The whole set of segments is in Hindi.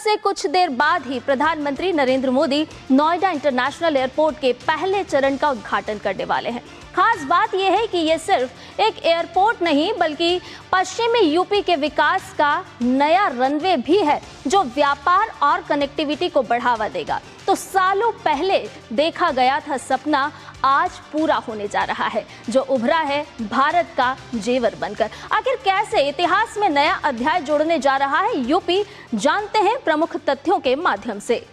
से कुछ देर बाद ही प्रधानमंत्री नरेंद्र मोदी नोएडा इंटरनेशनल एयरपोर्ट के पहले चरण का उद्घाटन करने वाले हैं। खास बात यह है कि ये सिर्फ एक एयरपोर्ट नहीं बल्कि पश्चिमी यूपी के विकास का नया रनवे भी है, जो व्यापार और कनेक्टिविटी को बढ़ावा देगा। तो सालों पहले देखा गया था सपना आज पूरा होने जा रहा है, जो उभरा है भारत का जेवर बनकर। आखिर कैसे इतिहास में नया अध्याय जोड़ने जा रहा है यूपी, जानते हैं प्रमुख तथ्यों के माध्यम से।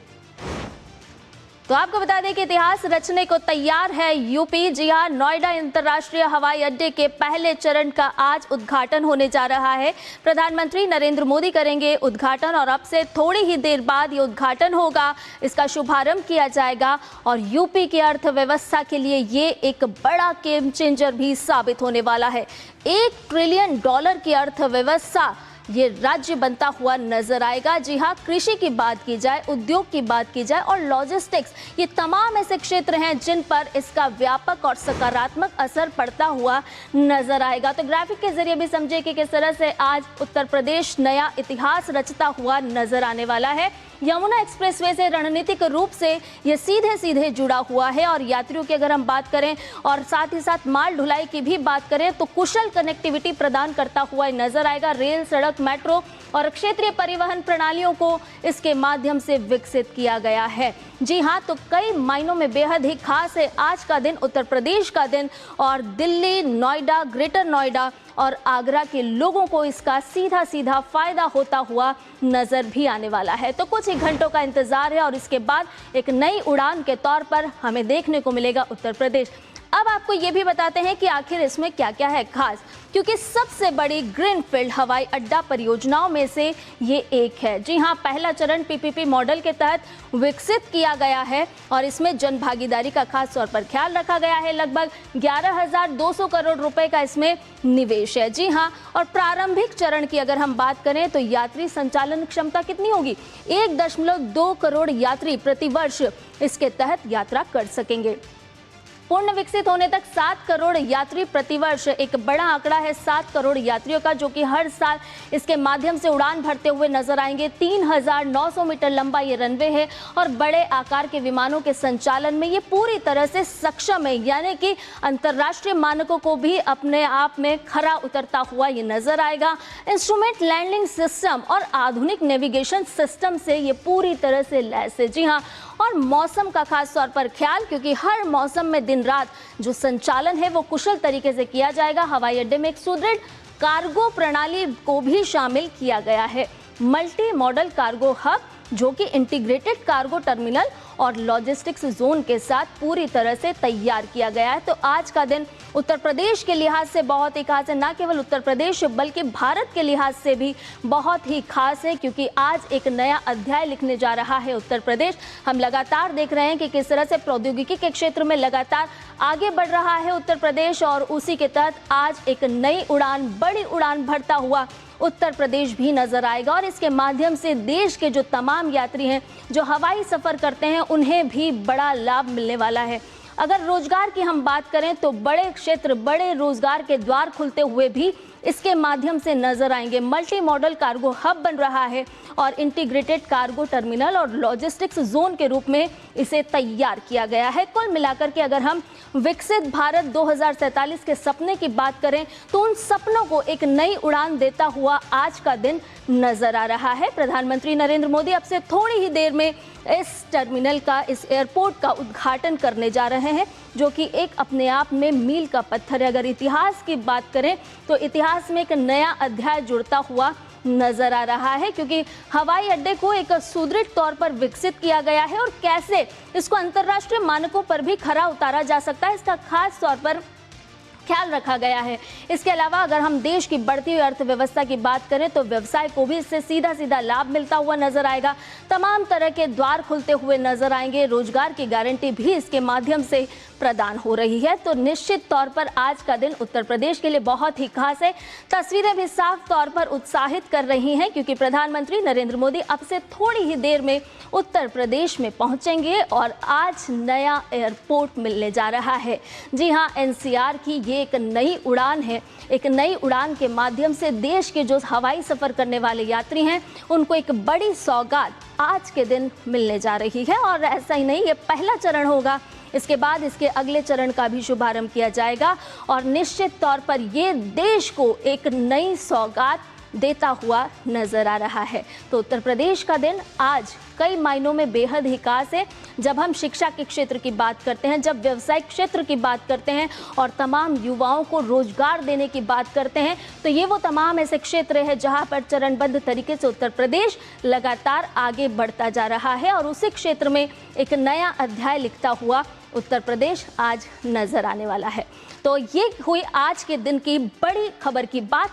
तो आपको बता दें कि इतिहास रचने को तैयार है यूपी। जी हां, नोएडा अंतर्राष्ट्रीय हवाई अड्डे के पहले चरण का आज उद्घाटन होने जा रहा है। प्रधानमंत्री नरेंद्र मोदी करेंगे उद्घाटन और अब से थोड़ी ही देर बाद ये उद्घाटन होगा, इसका शुभारंभ किया जाएगा और यूपी की अर्थव्यवस्था के लिए ये एक बड़ा गेम चेंजर भी साबित होने वाला है। $1 ट्रिलियन की अर्थव्यवस्था ये राज्य बनता हुआ नजर आएगा। जी हाँ, कृषि की बात की जाए, उद्योग की बात की जाए और लॉजिस्टिक्स, ये तमाम ऐसे क्षेत्र हैं जिन पर इसका व्यापक और सकारात्मक असर पड़ता हुआ नजर आएगा। तो ग्राफिक के जरिए भी समझे कि किस तरह से आज उत्तर प्रदेश नया इतिहास रचता हुआ नजर आने वाला है। यमुना एक्सप्रेसवे से रणनीतिक रूप से ये सीधे सीधे जुड़ा हुआ है और यात्रियों की अगर हम बात करें और साथ ही साथ माल ढुलाई की भी बात करें तो कुशल कनेक्टिविटी प्रदान करता हुआ नजर आएगा। रेल, सड़क, मेट्रो और क्षेत्रीय परिवहन प्रणालियों को इसके माध्यम से विकसित किया गया है। जी हाँ, तो कई मायनों में बेहद ही खास है आज का दिन, उत्तर प्रदेश का दिन, और दिल्ली, नोएडा, ग्रेटर नोएडा और आगरा के लोगों को इसका सीधा सीधा फायदा होता हुआ नजर भी आने वाला है। तो कुछ ही घंटों का इंतजार है और इसके बाद एक नई उड़ान के तौर पर हमें देखने को मिलेगा उत्तर प्रदेश। अब आपको ये भी बताते हैं कि आखिर इसमें क्या क्या है खास, क्योंकि सबसे बड़ी ग्रीनफील्ड हवाई अड्डा परियोजनाओं में से ये एक है। जी हाँ, पहला चरण पीपीपी मॉडल के तहत विकसित किया गया है और इसमें जन भागीदारी का खास तौर पर ख्याल रखा गया है। लगभग 11,200 करोड़ रुपए का इसमें निवेश है। जी हाँ, और प्रारंभिक चरण की अगर हम बात करें तो यात्री संचालन क्षमता कितनी होगी? 1.2 करोड़ यात्री प्रतिवर्ष इसके तहत यात्रा कर सकेंगे। पूर्ण विकसित होने तक 7 करोड़ यात्री प्रतिवर्ष, एक बड़ा आंकड़ा है 7 करोड़ यात्रियों का, जो कि हर साल इसके माध्यम से उड़ान भरते हुए नजर आएंगे। 3,900 मीटर लंबा ये रनवे है और बड़े आकार के विमानों के संचालन में ये पूरी तरह से सक्षम है, यानी कि अंतर्राष्ट्रीय मानकों को भी अपने आप में खरा उतरता हुआ ये नजर आएगा। इंस्ट्रूमेंट लैंडिंग सिस्टम और आधुनिक नेविगेशन सिस्टम से ये पूरी तरह से लैस है। जी हाँ, और मौसम का खास तौर पर ख्याल, क्योंकि हर मौसम में दिन रात जो संचालन है वो कुशल तरीके से किया जाएगा। हवाई अड्डे में एक सुदृढ़ कार्गो प्रणाली को भी शामिल किया गया है। मल्टी मॉडल कार्गो हब, जो कि इंटीग्रेटेड कार्गो टर्मिनल और लॉजिस्टिक्स जोन के साथ पूरी तरह से तैयार किया गया है। तो आज का दिन उत्तर प्रदेश के लिहाज से बहुत ही खास है, ना केवल उत्तर प्रदेश बल्कि भारत के लिहाज से भी बहुत ही खास है, क्योंकि आज एक नया अध्याय लिखने जा रहा है उत्तर प्रदेश। हम लगातार देख रहे हैं कि किस तरह से प्रौद्योगिकी के क्षेत्र में लगातार आगे बढ़ रहा है उत्तर प्रदेश और उसी के तहत आज एक नई उड़ान, बड़ी उड़ान भरता हुआ उत्तर प्रदेश भी नजर आएगा और इसके माध्यम से देश के जो तमाम यात्री हैं जो हवाई सफर करते हैं उन्हें भी बड़ा लाभ मिलने वाला है। अगर रोजगार की हम बात करें तो बड़े क्षेत्र, बड़े रोजगार के द्वार खुलते हुए भी इसके माध्यम से नजर आएंगे। मल्टी मॉडल कार्गो हब बन रहा है और इंटीग्रेटेड कार्गो टर्मिनल और लॉजिस्टिक्स जोन के रूप में इसे तैयार किया गया है। कुल मिलाकर के अगर हम विकसित भारत 2047 के सपने की बात करें तो उन सपनों को एक नई उड़ान देता हुआ आज का दिन नजर आ रहा है। प्रधानमंत्री नरेंद्र मोदी अब से थोड़ी ही देर में इस टर्मिनल का, इस एयरपोर्ट का उद्घाटन करने जा रहे हैं, जो कि एक अपने आप में मील का पत्थर है। अगर इतिहास की बात करें तो इतिहास में एक नया अध्याय जुड़ता हुआ नजर आ रहा है, क्योंकि हवाई अड्डे को एक सुदृढ़ तौर पर विकसित किया गया है और कैसे इसको अंतर्राष्ट्रीय मानकों पर भी खरा उतारा जा सकता है, इसका खास तौर पर ख्याल रखा गया है। इसके अलावा अगर हम देश की बढ़ती हुई अर्थव्यवस्था की बात करें तो व्यवसाय को भी इससे सीधा सीधा लाभ मिलता हुआ नजर आएगा। तमाम तरह के द्वार खुलते हुए नजर आएंगे। रोजगार की गारंटी भी इसके माध्यम से प्रदान हो रही है। तो निश्चित तौर पर आज का दिन उत्तर प्रदेश के लिए बहुत ही खास है। तस्वीरें भी साफ तौर पर उत्साहित कर रही हैं, क्योंकि प्रधानमंत्री नरेंद्र मोदी अब से थोड़ी ही देर में उत्तर प्रदेश में पहुंचेंगे और आज नया एयरपोर्ट मिलने जा रहा है। जी हां, एनसीआर की ये एक नई उड़ान है। एक नई उड़ान के माध्यम से देश के जो हवाई सफर करने वाले यात्री हैं उनको एक बड़ी सौगात आज के दिन मिलने जा रही है। और ऐसा ही नहीं, ये पहला चरण होगा, इसके बाद इसके अगले चरण का भी शुभारंभ किया जाएगा और निश्चित तौर पर ये देश को एक नई सौगात देता हुआ नजर आ रहा है। तो उत्तर प्रदेश का दिन आज कई मायनों में बेहद ही खास है। जब हम शिक्षा के क्षेत्र की बात करते हैं, जब व्यवसायिक क्षेत्र की बात करते हैं और तमाम युवाओं को रोजगार देने की बात करते हैं, तो ये वो तमाम ऐसे क्षेत्र है जहां पर चरणबद्ध तरीके से उत्तर प्रदेश लगातार आगे बढ़ता जा रहा है और उसी क्षेत्र में एक नया अध्याय लिखता हुआ उत्तर प्रदेश आज नजर आने वाला है। तो ये हुई आज के दिन की बड़ी खबर की बात।